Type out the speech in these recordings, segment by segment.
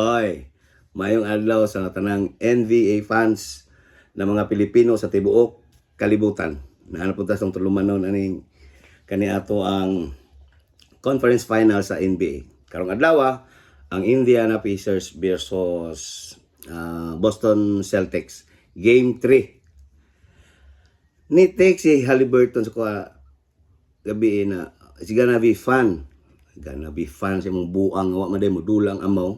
Oy, mayong adlaw sa tanang NBA fans na mga Pilipino sa tibuok kalibutan. Naano po tasong tulumanon aning kaniadto ang conference final sa NBA. Karong adlaw ang Indiana Pacers versus Boston Celtics Game 3. Ni take si Haliburton sa gabi na it's gonna be fun. Gonna be fun sa mong buang wa maday mo dulang amaw.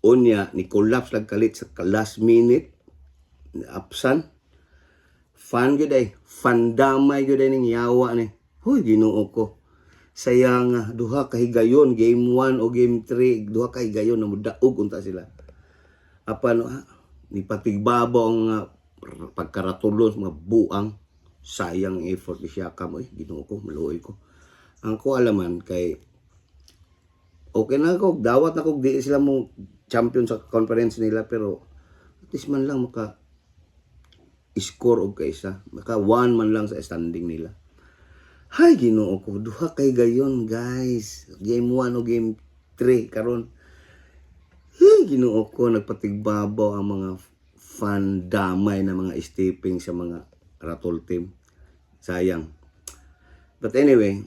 Unya ni collapse lag kalit sa last minute apsan. Fun gyud ay, fandamay gyud ay ning yawa ni. Hoy Ginoo ko. Sayang duha ka higayon game 1 o game 3, duha ka higayon na mudaog unta sila. Apan ni patigbabaw ang pagkaratulon mga buang sayang effort ni Siakam. Oy Ginoo ko, maluoy ko. Ang ko alaman kay okay na ako, dawat na ako di sila mo champion sa conference nila, pero at least man lang maka score og kaysa, maka 1 man lang sa standing nila. Hay Ginoo ko, duha kay gayon guys, game 1 o game 3 karon. Hay Ginoo ko, nagpatigbabaw ang mga fan damay na mga stepping sa mga Ratol team. Sayang. But anyway,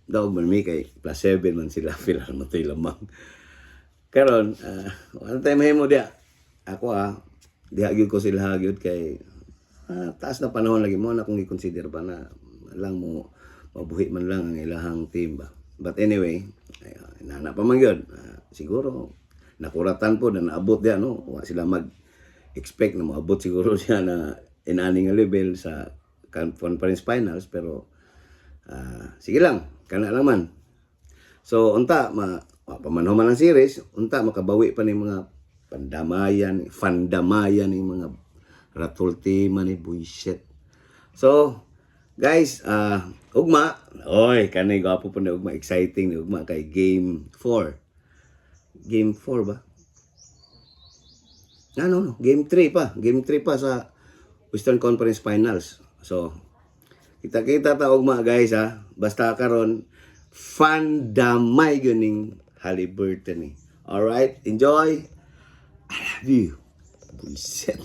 daog man mi kay +7 man sila pilar mo tay lamang. Karon ano tayo mahimo dia? Ako diha gyud ko sila gyud kay taas na panahon lagi mo na kung i-consider ba na lang mo mabuhi man lang ang ilahang team ba. But anyway, nana pa man gyud. Siguro nakuratan po na naabot dia no. Wa sila mag-expect na moabot siguro siya na inaning level sa conference finals, pero sige lang, kana lang man. So unta pamanho man ang series, unta makabawi pa ni mga fandamayan ni mga Ratol team ni buisit. So guys, ugma, oy kanay gapo po na ugma, exciting ni ugma kay game 4. Game 4 ba? No, game 3 pa. Game 3 pa sa Western Conference Finals. So kita-kita ta ugma guys basta karon fandamay gyud Haliburton. Alright, enjoy. I love you. Bullshit.